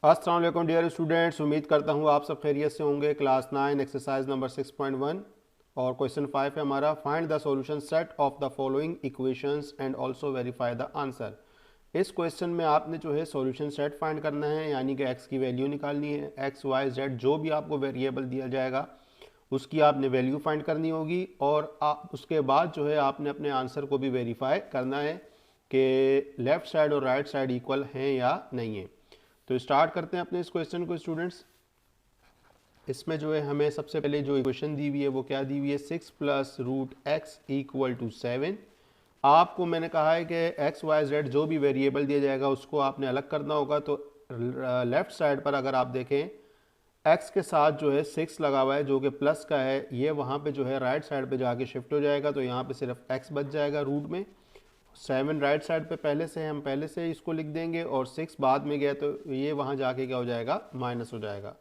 अस्सलाम वालेकुम dear students, उम्मीद करता हूँ आप सब खैरियत से होंगे। क्लास 9 एक्सरसाइज नंबर 6.1 और क्वेश्चन 5 है हमारा। Find the solution set of the following equations and also verify the answer. इस क्वेश्चन में आपने जो है सॉल्यूशन सेट फाइंड करना है, यानी कि एक्स की वैल्यू निकालनी है। एक्स वाई जेड जो भी आपको वेरिएबल दिया जाएगा उसकी आपने वैल्यू फाइंड करनी होगी, और उसके बाद जो है आपने अपने आंसर को भी वेरीफाई करना है कि लेफ्ट साइड और राइट साइड इक्वल हैं या नहीं है। तो स्टार्ट करते हैं अपने इस क्वेश्चन को स्टूडेंट्स। इसमें जो है हमें सबसे पहले जो इक्वेशन दी हुई है वो क्या दी हुई है, 6 plus root x equal to 7। आपको मैंने कहा है कि एक्स वाई जेड जो भी वेरिएबल दिया जाएगा उसको आपने अलग करना होगा। तो लेफ्ट साइड पर अगर आप देखें एक्स के साथ जो है 6 लगा हुआ है जो कि प्लस का है, ये वहाँ पे जो है राइट साइड पे जाके शिफ्ट हो जाएगा, तो यहाँ पे सिर्फ एक्स बच जाएगा रूट में। 7 राइट साइड पे पहले से हम पहले से इसको लिख देंगे, और 6 बाद में गया तो ये वहाँ जाके क्या हो जाएगा, माइनस हो जाएगा।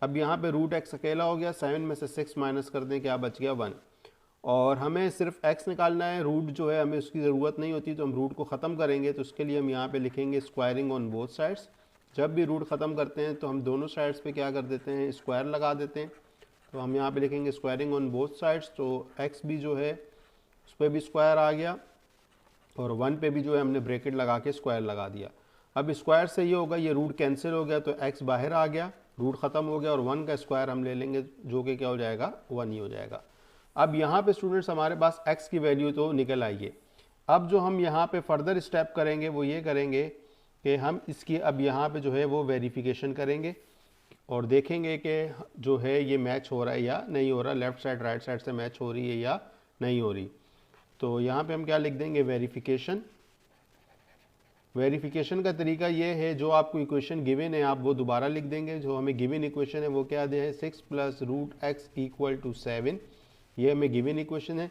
अब यहाँ पे रूट एक्स अकेला हो गया, 7 में से 6 माइनस कर दें, क्या बच गया 1। और हमें सिर्फ एक्स निकालना है, रूट जो है हमें उसकी ज़रूरत नहीं होती, तो हम रूट को ख़त्म करेंगे। तो उसके लिए हम यहाँ पे लिखेंगे स्क्वायरिंग ऑन बोथ साइड्स। जब भी रूट ख़त्म करते हैं तो हम दोनों साइड्स पे क्या कर देते हैं, स्क्वायर लगा देते हैं। तो हम यहाँ पे लिखेंगे स्क्वायरिंग ऑन बोथ साइड्स, तो एक्स भी जो है उस पर भी स्क्वायर आ गया, और 1 पे भी जो है हमने ब्रैकेट लगा के स्क्वायर लगा दिया। अब स्क्वायर से ये होगा, ये रूट कैंसिल हो गया तो x बाहर आ गया, रूट ख़त्म हो गया, और 1 का स्क्वायर हम ले लेंगे जो कि क्या हो जाएगा, 1 ही हो जाएगा। अब यहाँ पे स्टूडेंट्स हमारे पास x की वैल्यू तो निकल आई है। अब जो हम यहाँ पे फर्दर स्टेप करेंगे वो ये करेंगे कि हम इसकी अब यहाँ पे जो है वो वेरिफिकेशन करेंगे और देखेंगे कि जो है ये मैच हो रहा है या नहीं हो रहा, लेफ्ट साइड राइट साइड से मैच हो रही है या नहीं हो रही। तो यहाँ पे हम क्या लिख देंगे, वेरिफिकेशन। वेरिफिकेशन का तरीका ये है, जो आपको इक्वेशन गिवन है आप वो दोबारा लिख देंगे। जो हमें गिवन इक्वेशन है वो क्या दे है, 6 plus root x equal to 7। ये हमें गिवन इक्वेशन है,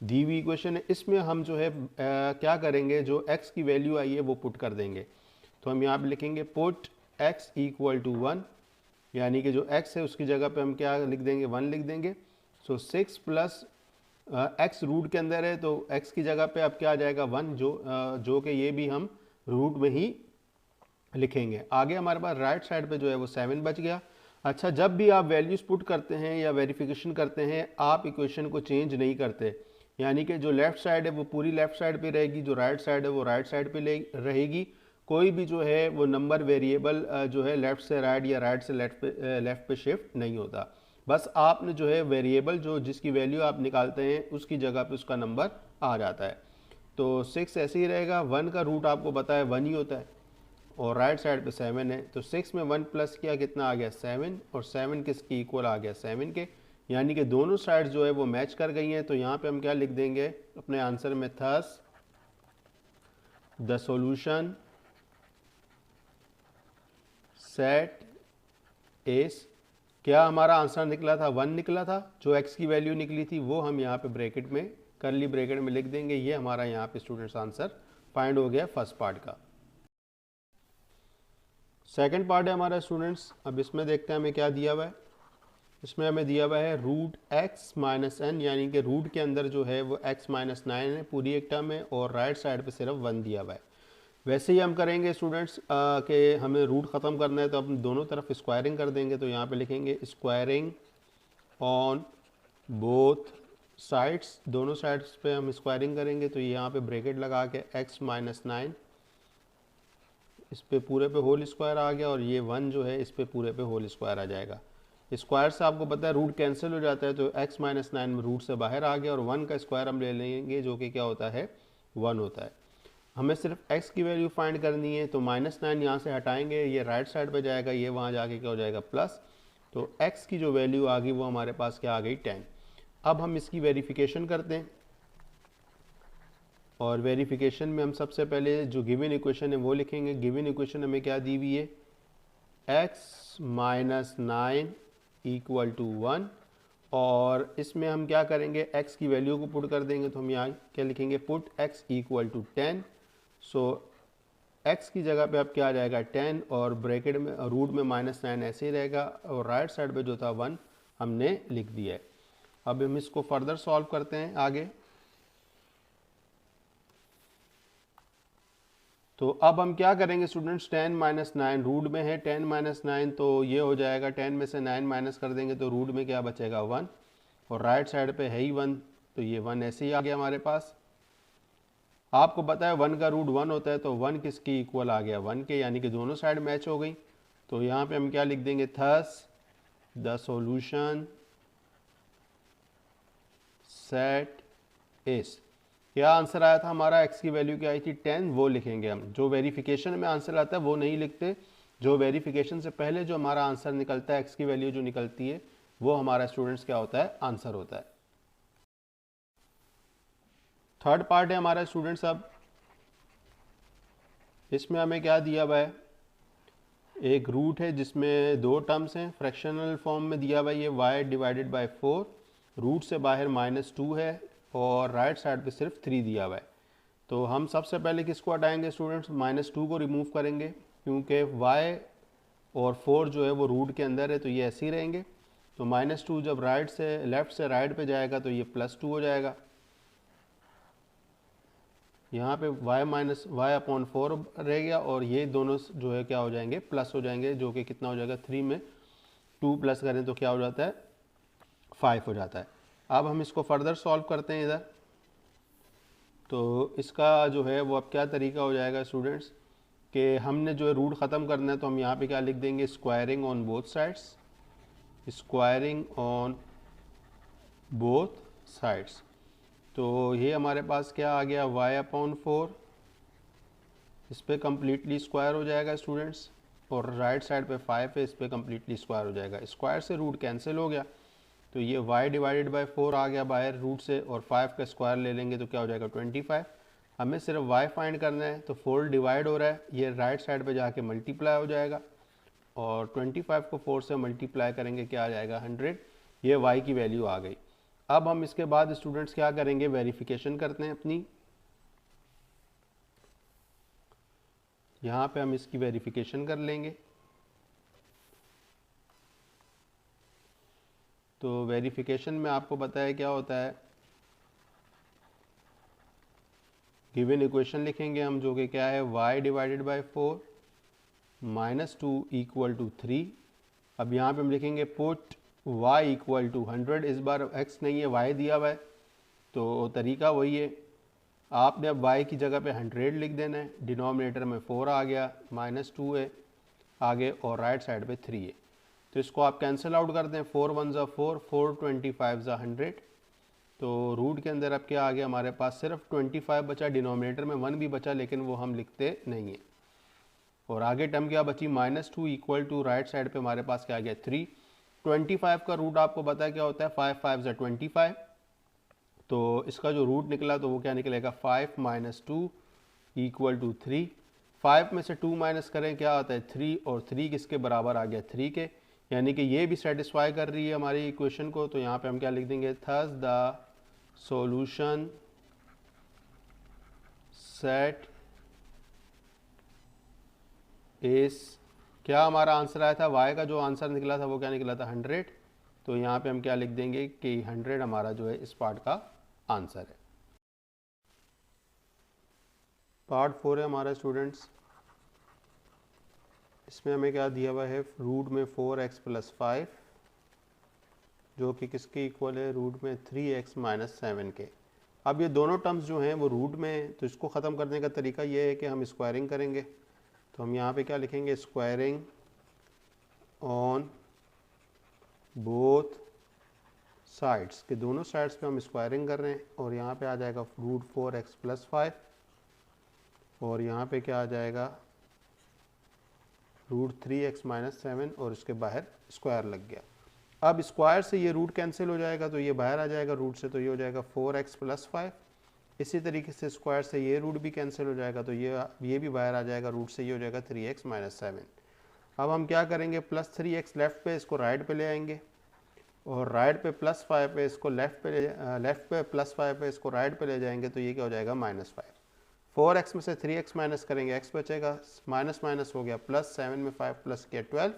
दी हुई इक्वेशन है। इसमें हम जो है क्या करेंगे, जो x की वैल्यू आई है वो पुट कर देंगे। तो हम यहाँ पे लिखेंगे पुट x इक्वल टू 1, यानी कि जो x है उसकी जगह पे हम क्या लिख देंगे, 1 लिख देंगे। सो 6 प्लस x रूट के अंदर है तो x की जगह पे अब क्या आ जाएगा, 1, जो कि ये भी हम रूट में ही लिखेंगे। आगे हमारे पास राइट साइड पे जो है वो 7 बच गया। अच्छा, जब भी आप वैल्यूज पुट करते हैं या वेरिफिकेशन करते हैं आप इक्वेशन को चेंज नहीं करते, यानी कि जो लेफ्ट साइड है वो पूरी लेफ्ट साइड पे रहेगी, जो राइट साइड है वो राइट साइड पे रहेगी। कोई भी जो है वो नंबर वेरिएबल जो है लेफ्ट से राइट या राइट से लेफ्ट पे शिफ्ट नहीं होता। बस आपने जो है वेरिएबल जो जिसकी वैल्यू आप निकालते हैं उसकी जगह पे उसका नंबर आ जाता है। तो 6 ऐसे ही रहेगा, 1 का रूट आपको पता है 1 ही होता है, और राइट साइड पे 7 है। तो 6 में 1 प्लस किया कितना आ गया, 7, और 7 किसकी इक्वल आ गया, 7 के, यानी कि दोनों साइड जो है वो मैच कर गई हैं। तो यहाँ पे हम क्या लिख देंगे अपने आंसर में, thus the solution set is, क्या हमारा आंसर निकला था, 1 निकला था। जो x की वैल्यू निकली थी वो हम यहाँ पे ब्रैकेट में करली ब्रैकेट में लिख देंगे। ये हमारा यहाँ पे स्टूडेंट्स आंसर फाइंड हो गया फर्स्ट पार्ट का। सेकंड पार्ट है हमारा स्टूडेंट्स। अब इसमें देखते हैं हमें क्या दिया हुआ है। इसमें हमें दिया हुआ है रूट एक्स माइनस एन, यानी कि रूट के अंदर जो है वो x माइनस 9 है पूरी एक टर्म है, और राइट साइड पे सिर्फ 1 दिया हुआ है। वैसे ही हम करेंगे स्टूडेंट्स कि हमें रूट ख़त्म करना है तो हम दोनों तरफ स्क्वायरिंग कर देंगे। तो यहाँ पे लिखेंगे स्क्वायरिंग ऑन बोथ साइड्स, दोनों साइड्स पे हम स्क्वायरिंग करेंगे। तो यहाँ पे ब्रैकेट लगा के x माइनस 9, इस पे पूरे पे होल स्क्वायर आ गया, और ये 1 जो है इस पे पूरे पे होल स्क्वायर आ जाएगा। स्क्वायर से आपको पता है रूट कैंसिल हो जाता है, तो x माइनस 9 में रूट से बाहर आ गया, और 1 का स्क्वायर हम ले लेंगे जो कि क्या होता है, 1 होता है। हमें सिर्फ x की वैल्यू फाइंड करनी है, तो -9 यहाँ से हटाएंगे, ये राइट साइड पे जाएगा, ये वहाँ जाके क्या हो जाएगा, प्लस। तो x की जो वैल्यू आ गई वो हमारे पास क्या आ गई, 10। अब हम इसकी वेरिफिकेशन करते हैं, और वेरिफिकेशन में हम सबसे पहले जो गिवन इक्वेशन है वो लिखेंगे। गिवन इक्वेशन हमें क्या दी हुई है, x माइनस 9 इक्वल टू 1, और इसमें हम क्या करेंगे, x की वैल्यू को पुट कर देंगे। तो हम यहाँ क्या लिखेंगे, put x equal to 10। So x की जगह पे अब क्या आ जाएगा, 10, और ब्रैकेट में रूट में -9 ऐसे ही रहेगा, और राइट साइड पे जो था 1 हमने लिख दिया है। अब हम इसको फर्दर सॉल्व करते हैं आगे। तो अब हम क्या करेंगे स्टूडेंट्स, 10 माइनस 9 रूट में है, 10 माइनस 9 तो ये हो जाएगा, 10 में से 9 माइनस कर देंगे तो रूट में क्या बचेगा 1, और राइट साइड पे है ही 1, तो ये 1 ऐसे ही आ गया हमारे पास। आपको पता है 1 का रूट 1 होता है, तो 1 किसकी इक्वल आ गया 1 के, यानी कि दोनों साइड मैच हो गई। तो यहाँ पे हम क्या लिख देंगे, thus the solution set is, क्या आंसर आया था हमारा, x की वैल्यू क्या आई थी 10, वो लिखेंगे हम। जो वेरिफिकेशन में आंसर आता है वो नहीं लिखते, जो वेरिफिकेशन से पहले जो हमारा आंसर निकलता है, x की वैल्यू जो निकलती है, वो हमारा स्टूडेंट्स क्या होता है, आंसर होता है। थर्ड पार्ट है हमारा स्टूडेंट्स, अब इसमें हमें क्या दिया हुआ है, एक रूट है जिसमें दो टर्म्स हैं, फ्रैक्शनल फॉर्म में दिया हुआ है ये y डिवाइडेड बाय 4, रूट से बाहर -2 है और राइट साइड पे सिर्फ 3 दिया हुआ है। तो हम सबसे पहले किसको हटाएंगे स्टूडेंट्स, -2 को रिमूव करेंगे, क्योंकि y और 4 जो है वो रूट के अंदर है, तो ये ऐसे ही रहेंगे। तो -2 जब राइट से लेफ्ट से राइट पे जाएगा तो ये +2 हो जाएगा। यहाँ पे y माइनस y/4 रह गया, और ये दोनों जो है क्या हो जाएंगे, प्लस हो जाएंगे, जो कि कितना हो जाएगा, 3 में 2 प्लस करें तो क्या हो जाता है, 5 हो जाता है। अब हम इसको फर्दर सॉल्व करते हैं इधर। तो इसका जो है वो अब क्या तरीका हो जाएगा स्टूडेंट्स, कि हमने जो है रूट ख़त्म करना है, तो हम यहाँ पे क्या लिख देंगे, squaring on both sides, squaring on both sides. तो ये हमारे पास क्या आ गया, y/4, इस पर कम्प्लीटली स्क्वायर हो जाएगा स्टूडेंट्स, और राइट साइड पे 5 है, इस पर कम्प्लीटली स्क्वायर हो जाएगा। स्क्वायर से रूट कैंसिल हो गया, तो ये y डिवाइडेड बाय 4 आ गया बाहर रूट से, और 5 का स्क्वायर ले लेंगे तो क्या हो जाएगा 25। हमें सिर्फ y फाइंड करना है, तो 4 डिवाइड हो रहा है, ये राइट साइड पे जाके मल्टीप्लाई हो जाएगा, और 25 को 4 से मल्टीप्लाई करेंगे क्या आ जाएगा 100, ये y की वैल्यू आ गई। अब हम इसके बाद स्टूडेंट्स क्या करेंगे, वेरिफिकेशन करते हैं अपनी। यहाँ पे हम इसकी वेरिफिकेशन कर लेंगे। तो वेरिफिकेशन में आपको पता है क्या होता है, गिवन इक्वेशन लिखेंगे हम, जो कि क्या है, y divided by 4 -2 equal to 3। अब यहाँ पे हम लिखेंगे पुट y इक्वल टू 100, इस बार x नहीं है y दिया हुआ है, तो तरीका वही है, आपने अब y की जगह पे 100 लिख देना है, डिनोमिनेटर में 4 आ गया, -2 है आगे, और राइट साइड पे 3 है, तो इसको आप कैंसिल आउट कर दें, 4 1 ज़ा 4, 4 25 ज़ा 100, तो रूट के अंदर अब क्या आ गया हमारे पास, सिर्फ 25 बचा, डिनोमिनेटर में 1 भी बचा, लेकिन वो हम लिखते नहीं है। और आगे टर्म क्या बची, -2 इक्वल टू राइट साइड पे हमारे पास क्या आ गया 3। 25 का रूट आपको पता है क्या होता है, 5 5 ज़ा 25, तो इसका जो रूट निकला तो वो क्या निकलेगा, 5 - 2 इक्वल टू 3। 5 में से 2 माइनस करें क्या आता है 3, और 3 किसके बराबर आ गया 3 के, यानी कि ये भी सेटिस्फाई कर रही है हमारी इक्वेशन को। तो यहाँ पे हम क्या लिख देंगे, thus the solution set is, क्या हमारा आंसर आया था, y का जो आंसर निकला था वो क्या निकला था 100, तो यहाँ पे हम क्या लिख देंगे कि 100 हमारा जो है इस पार्ट का आंसर है। पार्ट 4 है हमारा स्टूडेंट्स, इसमें हमें क्या दिया हुआ है, रूट में 4x + 5, जो कि किसके इक्वल है, रूट में 3x - 7 के। अब ये दोनों टर्म्स जो हैं वो रूट में हैं, तो इसको ख़त्म करने का तरीका ये है कि हम स्क्वायरिंग करेंगे। तो हम यहाँ पे क्या लिखेंगे, स्क्वायरिंग ऑन बोथ साइड्स, के दोनों साइड्स पे हम स्क्वायरिंग कर रहे हैं, और यहाँ पे आ जाएगा रूट 4x + 5, और यहाँ पे क्या आ जाएगा, रूट 3x - 7, और इसके बाहर स्क्वायर लग गया। अब स्क्वायर से ये रूट कैंसिल हो जाएगा, तो ये बाहर आ जाएगा रूट से, तो ये हो जाएगा 4x + 5। इसी तरीके से स्क्वायर से ये रूट भी कैंसिल हो जाएगा, तो ये भी बाहर आ जाएगा रूट से, ये हो जाएगा 3x - 7। अब हम क्या करेंगे, +3x लेफ्ट पे, इसको राइट पे ले आएंगे, और राइट पे +5 पे इसको लेफ्ट पे +5 पे इसको राइट पे ले जाएंगे, तो ये क्या हो जाएगा -5। 4x में से 3x माइनस करेंगे, x बचेगा, माइनस माइनस हो गया प्लस, 7 में 5 प्लस किया 12,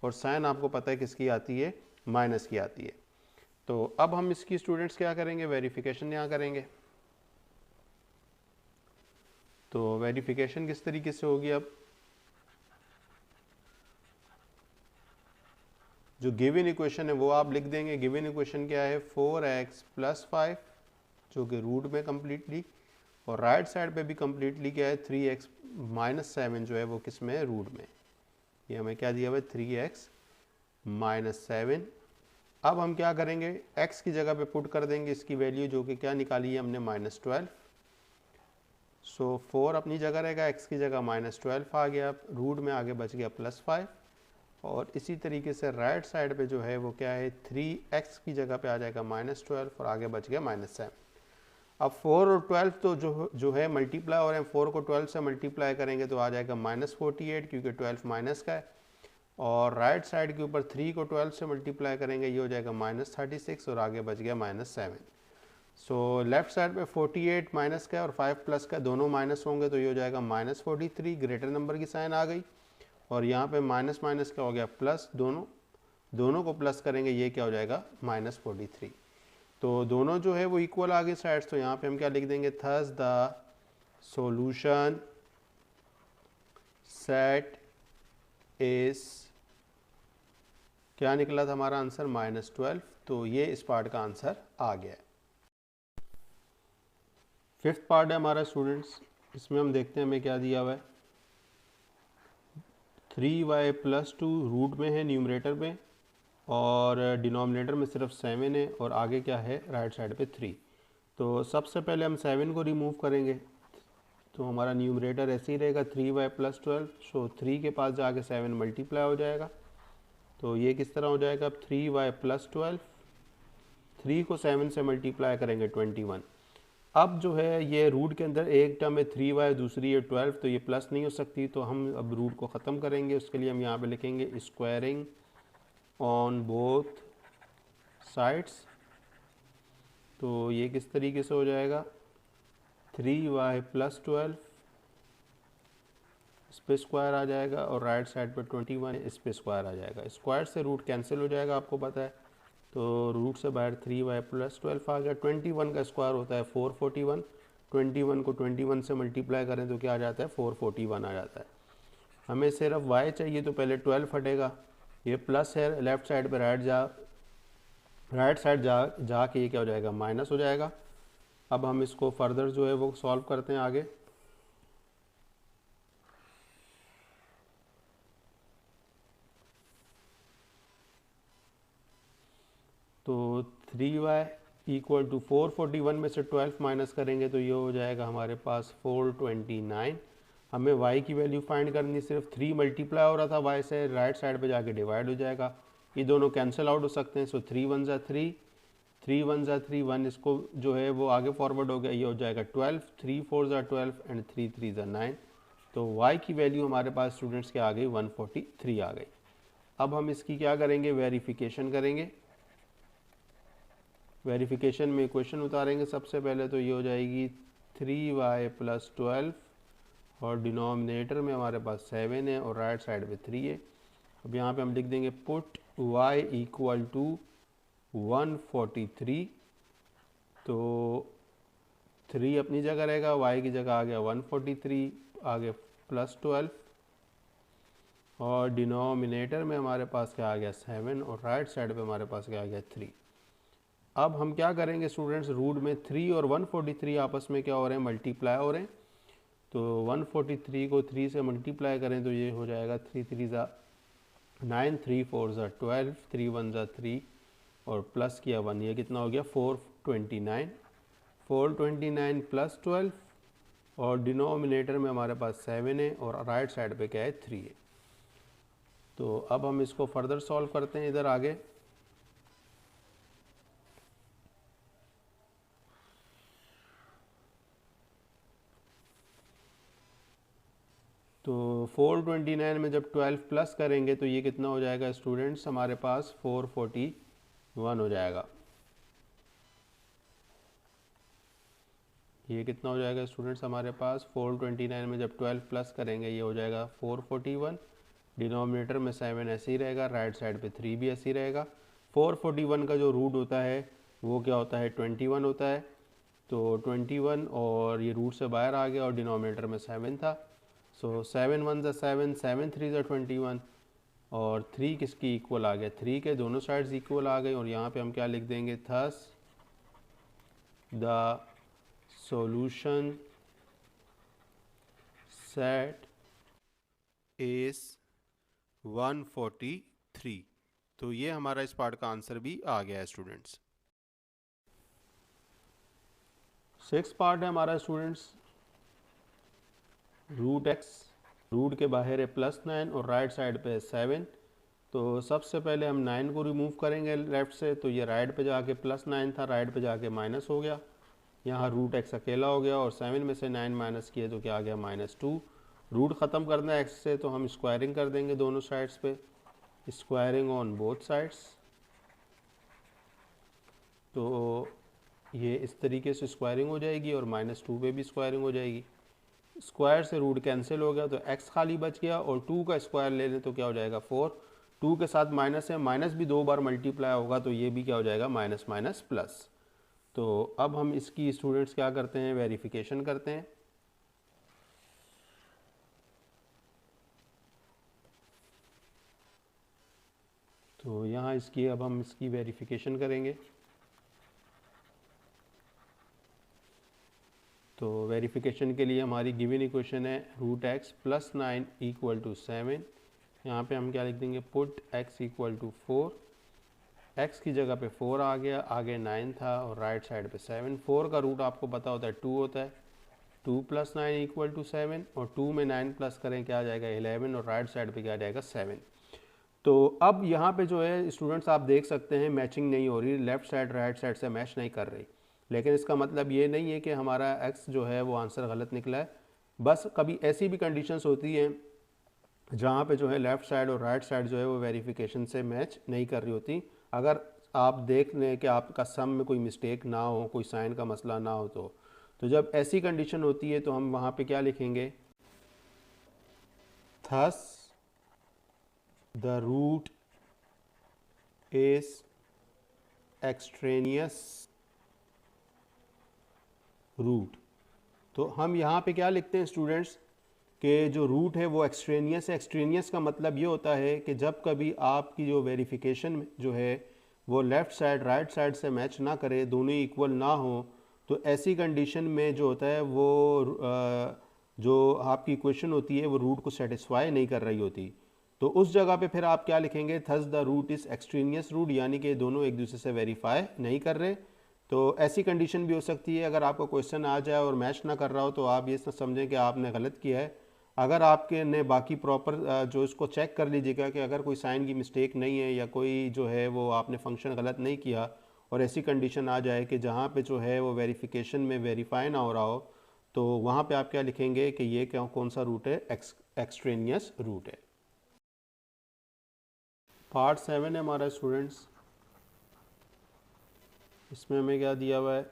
और साइन आपको पता है किसकी आती है, माइनस की आती है। तो अब हम इसकी स्टूडेंट्स क्या करेंगे, वेरिफिकेशन यहाँ करेंगे। तो वेरिफिकेशन किस तरीके से होगी, अब जो गिवन इक्वेशन है वो आप लिख देंगे। गिवन इक्वेशन क्या है, 4x + 5 जो कि रूट में कम्प्लीटली, और राइट साइड पे भी कम्प्लीटली क्या है 3x - 7 जो है वो किस में है, रूट में। ये हमें क्या दिया हुआ है 3x - 7। अब हम क्या करेंगे, x की जगह पे पुट कर देंगे इसकी वैल्यू जो कि क्या निकाली है हमने -12। सो 4 अपनी जगह रहेगा, x की जगह -12 आ गया, रूट में आगे बच गया +5। और इसी तरीके से राइट साइड पे जो है वो क्या है 3x की जगह पे आ जाएगा -12 और आगे बच गया -7। अब 4 और 12 तो जो है मल्टीप्लाई हो रहे हैं, 4 को 12 से मल्टीप्लाई करेंगे तो आ जाएगा -48 क्योंकि 12 माइनस का है, और राइट साइड के ऊपर 3 को 12 से मल्टीप्लाई करेंगे ये हो जाएगा -36 और आगे बच गया -7। सो लेफ्ट साइड पे 48 माइनस का और 5 प्लस का दोनों माइनस होंगे तो ये हो जाएगा -43, ग्रेटर नंबर की साइन आ गई, और यहाँ पे माइनस माइनस क्या हो गया प्लस, दोनों को प्लस करेंगे ये क्या हो जाएगा -43। तो दोनों जो है वो इक्वल आ गए साइड्स, तो यहाँ पे हम क्या लिख देंगे, thus the solution set is, क्या निकला था हमारा आंसर -12, तो ये इस पार्ट का आंसर आ गया है। फिफ्थ पार्ट है हमारा स्टूडेंट्स, इसमें हम देखते हैं हमें क्या दिया हुआ है, 3y + 2 रूट में है न्यूमरेटर में, और डिनोमिनेटर में सिर्फ 7 है, और आगे क्या है राइट साइड पे 3। तो सबसे पहले हम 7 को रिमूव करेंगे, तो हमारा न्यूमरेटर ऐसे ही रहेगा 3y + 12। सो 3 के पास जाके 7 मल्टीप्लाई हो जाएगा, तो ये किस तरह हो जाएगा, 3y + 12, 3 को 7 से मल्टीप्लाई करेंगे 21। अब जो है ये रूट के अंदर एक टर्म है 3y, दूसरी है 12, तो ये प्लस नहीं हो सकती, तो हम अब रूट को ख़त्म करेंगे। उसके लिए हम यहाँ पे लिखेंगे स्क्वायरिंग ऑन बोथ साइड्स, तो ये किस तरीके से हो जाएगा, 3y + 12 इस पे स्क्वायर आ जाएगा, और राइट साइड पे 21 इस पे स्क्वायर आ जाएगा। स्क्वायर से रूट कैंसिल हो जाएगा, आपको पता है, तो रूट से बाहर 3y + 12 आ गया। 21 का स्क्वायर होता है 441, 21 को 21 से मल्टीप्लाई करें तो क्या आ जाता है 441 आ जाता है। हमें सिर्फ y चाहिए, तो पहले 12 हटेगा, ये प्लस है, लेफ्ट साइड पे राइट साइड जाके ये क्या हो जाएगा माइनस हो जाएगा। अब हम इसको फर्दर जो है वो सॉल्व करते हैं आगे। तो 3y = 441 में से 12 माइनस करेंगे तो ये हो जाएगा हमारे पास 429। हमें y की वैल्यू फाइंड करनी, सिर्फ 3 मल्टीप्लाई हो रहा था y से, राइट साइड पे जाके डिवाइड हो जाएगा, ये दोनों कैंसिल आउट हो सकते हैं। सो 3 × 1 = 3, 3 × 1 = 3, 1 इसको जो है वो आगे फॉरवर्ड हो गया, ये हो जाएगा 12, 3 × 4 = 12 एंड 3 × 3 = 9। तो y की वैल्यू हमारे पास स्टूडेंट्स क्या आ गई 143 आ गई। अब हम इसकी क्या करेंगे, वेरिफिकेशन करेंगे। वेरिफिकेशन में इक्वेशन उतारेंगे सबसे पहले, तो ये हो जाएगी 3y + 12 और डिनोमिनेटर में हमारे पास 7 है और राइट साइड पे 3 है। अब यहाँ पे हम लिख देंगे पुट y = 143, तो 3 अपनी जगह रहेगा, y की जगह आ गया 143, आगे +12, और डिनोमिनेटर में हमारे पास क्या आ गया 7 और राइट साइड पे हमारे पास क्या आ गया 3। अब हम क्या करेंगे स्टूडेंट्स, रूट में 3 और 143 आपस में क्या हो रहे हैं मल्टीप्लाई हो रहे हैं, तो 143 को 3 से मल्टीप्लाई करें तो ये हो जाएगा 3 × 3 = 9, 3 × 4 = 12, 3 × 1 = 3 और प्लस किया 1, ये कितना हो गया 429, 429 + 12, और डिनोमिनेटर में हमारे पास 7 है और राइट साइड पे क्या है 3 है। तो अब हम इसको फर्दर सॉल्व करते हैं इधर आगे। तो 429 में जब 12 प्लस करेंगे तो ये कितना हो जाएगा स्टूडेंट्स, हमारे पास 441 हो जाएगा। ये कितना हो जाएगा स्टूडेंट्स, हमारे पास 429 में जब 12 प्लस करेंगे ये हो जाएगा 441, डिनोमिनेटर में 7 ऐसे ही रहेगा, राइट साइड पे 3 भी ऐसे ही रहेगा। 441 का जो रूट होता है वो क्या होता है 21 होता है, तो 21 और ये रूट से बाहर आ गया और डिनोमिनेटर में 7 था। सो 7 1 ज़ा 7, 7 3 ज़ा 21 और 3 किसकी इक्वल आ गया, 3 के दोनों साइड्स इक्वल आ गए। और यहाँ पे हम क्या लिख देंगे, thus the solution set is 143। तो ये हमारा इस पार्ट का आंसर भी आ गया है स्टूडेंट्स। 6 पार्ट है हमारा स्टूडेंट्स, रूट एक्स, रूट के बाहर है +9 और राइट साइड पे है 7। तो सबसे पहले हम 9 को रिमूव करेंगे लेफ़्ट से, तो ये राइट पे जाके +9 था, राइट पे जाके माइनस हो गया। यहाँ रूट एक्स अकेला हो गया और 7 में से 9 माइनस किए तो क्या आ गया, -2। रूट ख़त्म करना है एक्स से, तो हम स्क्वायरिंग कर देंगे दोनों साइड्स पे, स्क्वायरिंग ऑन बोथ साइड्स। तो ये इस तरीके से स्क्वायरिंग हो जाएगी और -2 पे भी स्क्वायरिंग हो जाएगी। स्क्वायर से रूट कैंसिल हो गया तो x खाली बच गया और 2 का स्क्वायर ले लें तो क्या हो जाएगा 4। 2 के साथ माइनस है, माइनस भी 2 बार मल्टीप्लाई होगा तो ये भी क्या हो जाएगा, माइनस माइनस प्लस। तो अब हम इसकी स्टूडेंट्स क्या करते हैं, वेरिफिकेशन करते हैं। तो यहाँ इसकी अब हम इसकी वेरिफिकेशन करेंगे। तो वेरिफिकेशन के लिए हमारी गिवन इक्वेशन है root x plus 9 equal to 7। यहाँ पे हम क्या लिख देंगे, put x equal to 4। x की जगह पे 4 आ गया, आगे 9 था और राइट साइड पे 7। 4 का रूट आपको पता होता है 2 होता है। 2 + 9 इक्वल टू 7 और 2 में 9 प्लस करें क्या आ जाएगा 11 और राइट साइड पे क्या आ जाएगा 7। तो अब यहाँ पे जो है स्टूडेंट्स आप देख सकते हैं मैचिंग नहीं हो रही, लेफ़्ट साइड राइट साइड से मैच नहीं कर रही। लेकिन इसका मतलब ये नहीं है कि हमारा x जो है वो आंसर गलत निकला है। बस कभी ऐसी भी कंडीशंस होती हैं जहाँ पे जो है लेफ़्ट साइड और राइट साइड जो है वो वेरिफिकेशन से मैच नहीं कर रही होती। अगर आप देख लें कि आपका सम में कोई मिस्टेक ना हो, कोई साइन का मसला ना हो, तो जब ऐसी कंडीशन होती है तो हम वहाँ पे क्या लिखेंगे, thus the root is extraneous root. तो हम यहाँ पे क्या लिखते हैं स्टूडेंट्स कि जो रूट है वो एक्सट्रेनियस है। एक्सट्रेनियस का मतलब ये होता है कि जब कभी आपकी जो वेरिफिकेशन जो है वो लेफ़्ट साइड राइट साइड से मैच ना करे, दोनों इक्वल ना हो, तो ऐसी कंडीशन में जो होता है वो जो आपकी इक्वेशन होती है वो रूट को सेटिस्फाई नहीं कर रही होती। तो उस जगह पे फिर आप क्या लिखेंगे, thus the root is extraneous root, यानी कि दोनों एक दूसरे से वेरीफाई नहीं कर रहे। तो ऐसी कंडीशन भी हो सकती है, अगर आपका क्वेश्चन आ जाए और मैच ना कर रहा हो तो आप ये समझें कि आपने गलत किया है। अगर आपके ने बाकी प्रॉपर जो इसको चेक कर लीजिएगा कि अगर कोई साइन की मिस्टेक नहीं है या कोई जो है वो आपने फंक्शन गलत नहीं किया और ऐसी कंडीशन आ जाए कि जहाँ पे जो है वो वेरिफिकेशन में वेरीफाई ना हो रहा हो, तो वहाँ पे आप क्या लिखेंगे कि ये कौन सा रूट है, एक्सट्रेनियस रूट है। पार्ट 7 है हमारा स्टूडेंट्स, इसमें हमें क्या दिया हुआ है,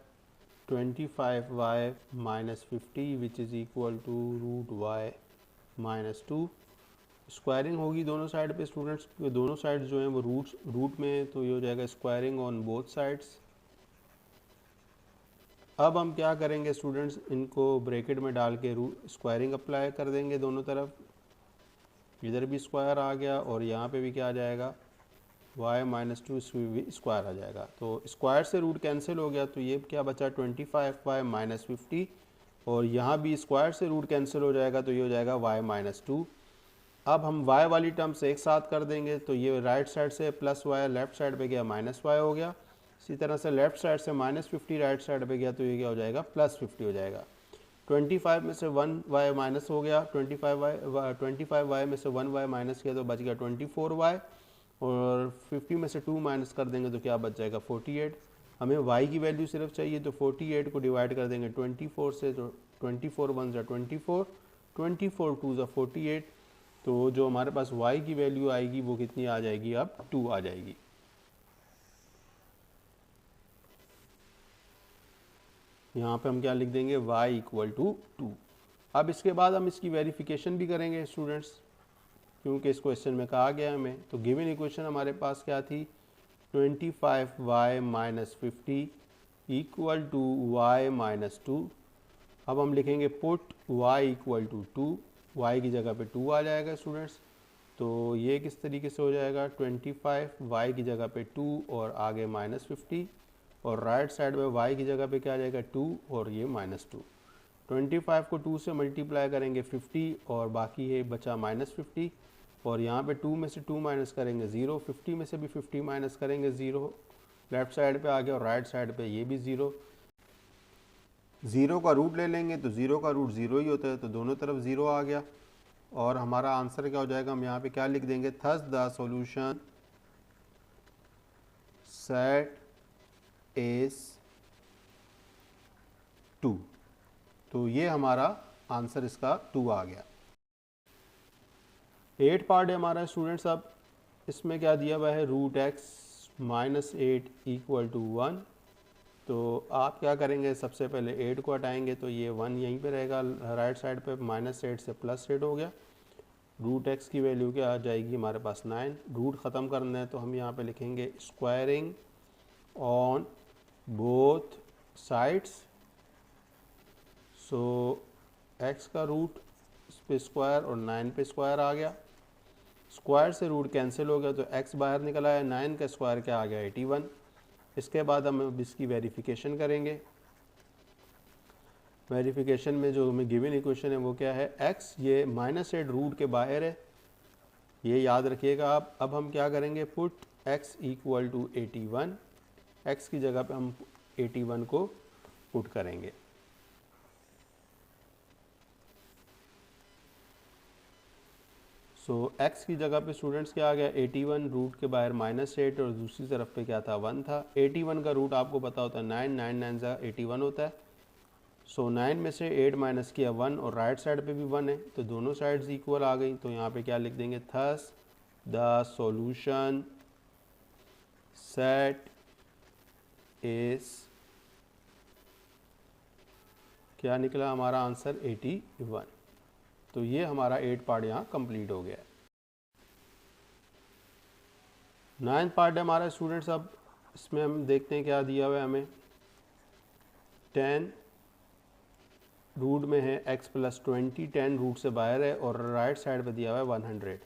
25y - 50 which is equal to √y - 2। Squaring होगी दोनों साइड पे स्टूडेंट्स, दोनों साइड जो हैं वो रूट में, तो ये हो जाएगा स्क्वायरिंग ऑन बोथ साइड्स। अब हम क्या करेंगे स्टूडेंट्स, इनको ब्रैकेट में डाल के स्क्वायरिंग अप्लाई कर देंगे दोनों तरफ। इधर भी स्क्वायर आ गया और यहाँ पे भी क्या आ जाएगा, y - 2 भी स्क्वायर आ जाएगा। तो स्क्वायर से रूट कैंसिल हो गया तो ये क्या बचा, 25y - 50 और यहाँ भी स्क्वायर से रूट कैंसिल हो जाएगा तो ये हो जाएगा y - 2। अब हम y वाली टर्म्स एक साथ कर देंगे तो ये राइट साइड से +y लेफ़्ट साइड पे गया -y हो गया। इसी तरह से लेफ़्ट साइड से -50 राइट साइड पे गया तो ये क्या हो जाएगा, +50 हो जाएगा। 25 में से 1y माइनस हो गया, 25y में से 1y माइनस किया तो बच गया 24y और 50 में से 2 माइनस कर देंगे तो क्या बच जाएगा 48। हमें y की वैल्यू सिर्फ चाहिए तो 48 को डिवाइड कर देंगे 24 से, तो 24 1 ज़ा 24, 24 2 ज़ा 48। तो जो हमारे पास y की वैल्यू आएगी वो कितनी आ जाएगी, अब 2 आ जाएगी। यहाँ पे हम क्या लिख देंगे, y इक्वल टू 2। अब इसके बाद हम इसकी वेरिफिकेशन भी करेंगे स्टूडेंट्स, क्योंकि इस क्वेश्चन में कहा गया हमें। तो गिवन इक्वेशन हमारे पास क्या थी, 25y - 50 equal to Y minus 2। अब हम लिखेंगे put y equal to 2, y की जगह पे 2 आ जाएगा स्टूडेंट्स। तो ये किस तरीके से हो जाएगा 25, y की जगह पे 2 और आगे -50, और राइट साइड में y की जगह पे क्या आ जाएगा 2 और ये -2। 25 को 2 से मल्टीप्लाई करेंगे 50 और बाकी है बचा -50, और यहाँ पे 2 में से 2 माइनस करेंगे 0, 50 में से भी 50 माइनस करेंगे 0, लेफ्ट साइड पे आ गया, और राइट साइड पे ये भी 0। 0 का रूट ले लेंगे तो 0 का रूट 0 ही होता है, तो दोनों तरफ 0 आ गया, और हमारा आंसर क्या हो जाएगा, हम यहाँ पे क्या लिख देंगे, thus the solution set is 2। तो ये हमारा आंसर इसका 2 आ गया। 8 पार्ट है हमारा स्टूडेंट्स। अब इसमें क्या दिया हुआ है, root x minus 8 equal to 1। तो आप क्या करेंगे, सबसे पहले 8 को हटाएंगे तो ये 1 यहीं पे रहेगा, राइट साइड पे -8 से +8 हो गया। रूट एक्स की वैल्यू क्या आ जाएगी हमारे पास 9। रूट ख़त्म करना है तो हम यहाँ पे लिखेंगे squaring on both sides. So x का रूट इस पे स्क्वायर और 9 पे स्क्वायर आ गया, स्क्वायर से रूट कैंसिल हो गया तो x बाहर निकल आया, 9 का स्क्वायर क्या आ गया 81। इसके बाद हम अब इसकी वेरिफिकेशन करेंगे। वेरिफिकेशन में जो हमें गिवन इक्वेशन है वो क्या है, x ये -8 रूट के बाहर है, ये याद रखिएगा आप। अब हम क्या करेंगे, put x equal to 81, x की जगह पे हम 81 को पुट करेंगे। सो x की जगह पे स्टूडेंट्स क्या आ गया 81, रूट के बाहर -8 और दूसरी तरफ पे क्या था 1 था। 81 का रूट आपको पता होता है 9, 9 9 ज़ा 81 होता है। सो 9 में से 8 माइनस किया 1, और राइट साइड पे भी 1 है तो दोनों साइड्स इक्वल आ गई। तो यहाँ पे क्या लिख देंगे, thus the solution set is, क्या निकला हमारा आंसर 81। तो ये हमारा 8 पार्ट यहाँ कंप्लीट हो गया है। 9th पार्ट है हमारा स्टूडेंट्स। अब इसमें हम देखते हैं क्या दिया हुआ है हमें। 10 रूट में है x प्लस 20, 10 रूट से बाहर है और राइट साइड पे दिया हुआ है 100।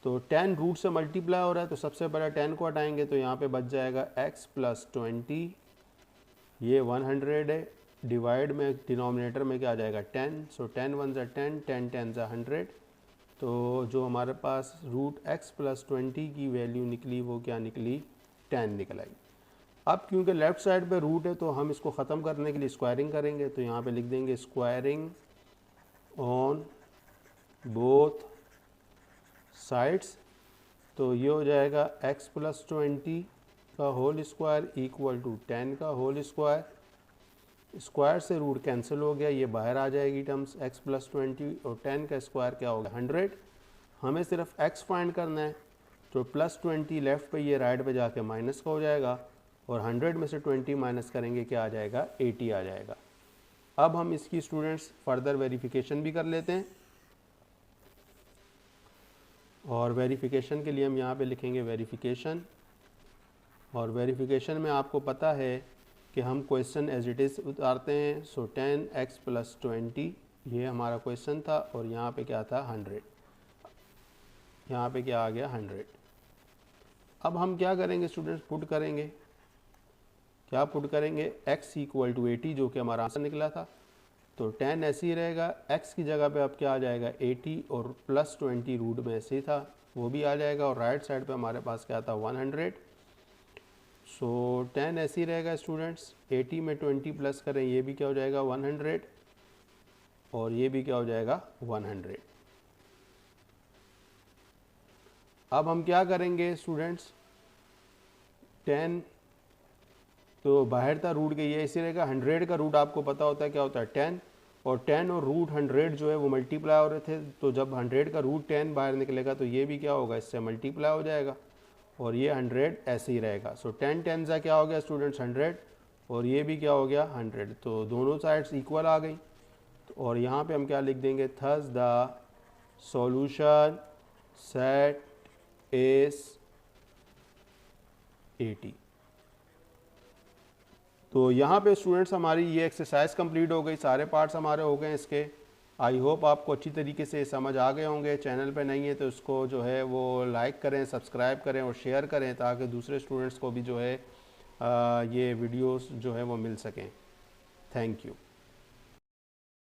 तो 10 रूट से मल्टीप्लाई हो रहा है तो सबसे पहले 10 को हटाएंगे तो यहाँ पे बच जाएगा x प्लस 20, ये 100 है, डिवाइड में डिनोमिनेटर में क्या आ जाएगा 10। सो 10 1 ज़ा 10, 10 10 ज़ा 100। तो जो हमारे पास रूट x प्लस 20 की वैल्यू निकली वो क्या निकली, 10 निकल आई। अब क्योंकि लेफ़्ट साइड पे रूट है तो हम इसको ख़त्म करने के लिए स्क्वायरिंग करेंगे। तो यहाँ पे लिख देंगे स्क्वायरिंग ऑन बोथ साइड्स। तो ये हो जाएगा x प्लस 20 का होल स्क्वायर इक्वल टू 10 का होल स्क्वायर। स्क्वायर से रूट कैंसिल हो गया, ये बाहर आ जाएगी टर्म्स x प्लस 20, और 10 का स्क्वायर क्या होगा 100। हमें सिर्फ x फाइंड करना है तो प्लस 20 लेफ़्ट पे, ये राइट पे जाके माइनस का हो जाएगा, और 100 में से 20 माइनस करेंगे क्या आ जाएगा 80 आ जाएगा। अब हम इसकी स्टूडेंट्स फर्दर वेरिफिकेशन भी कर लेते हैं, और वेरिफिकेशन के लिए हम यहाँ पे लिखेंगे वेरिफिकेशन। और वेरिफिकेशन में आपको पता है कि हम क्वेश्चन एज इट इज़ उतारते हैं। सो 10x प्लस 20 ये हमारा क्वेश्चन था, और यहाँ पे क्या था 100, यहाँ पे क्या आ गया 100। अब हम क्या करेंगे स्टूडेंट्स, पुट करेंगे, क्या पुट करेंगे, x इक्वल टू 80 जो कि हमारा आंसर निकला था। तो 10 ऐसे ही रहेगा, x की जगह पे अब क्या आ जाएगा 80, और प्लस 20 रूट में ऐसे ही था वो भी आ जाएगा, और राइट साइड पे हमारे पास क्या था 100। सो 10 ऐसे ही रहेगा स्टूडेंट्स, 80 में 20 प्लस करें ये भी क्या हो जाएगा 100, और ये भी क्या हो जाएगा 100। अब हम क्या करेंगे स्टूडेंट्स, 10 तो बाहर था रूट के, ये ऐसे रहेगा। 100 का रूट आपको पता होता है क्या होता है 10, और 10 और रूट 100 जो है वो मल्टीप्लाई हो रहे थे, तो जब 100 का रूट 10 बाहर निकलेगा तो ये भी क्या होगा इससे मल्टीप्लाई हो जाएगा, और ये 100 ऐसे ही रहेगा। सो 10 10 सा क्या हो गया स्टूडेंट्स 100, और ये भी क्या हो गया 100। तो दोनों साइड्स इक्वल आ गई। और यहाँ पे हम क्या लिख देंगे, thus the solution set is 80। तो यहाँ पे स्टूडेंट्स हमारी ये एक्सरसाइज कंप्लीट हो गई, सारे पार्ट्स हमारे हो गए इसके। आई होप आपको अच्छी तरीके से समझ आ गए होंगे। चैनल पे नहीं है तो इसको जो है वो लाइक करें, सब्सक्राइब करें और शेयर करें ताकि दूसरे स्टूडेंट्स को भी जो है ये वीडियोस जो है वो मिल सकें। Thank you.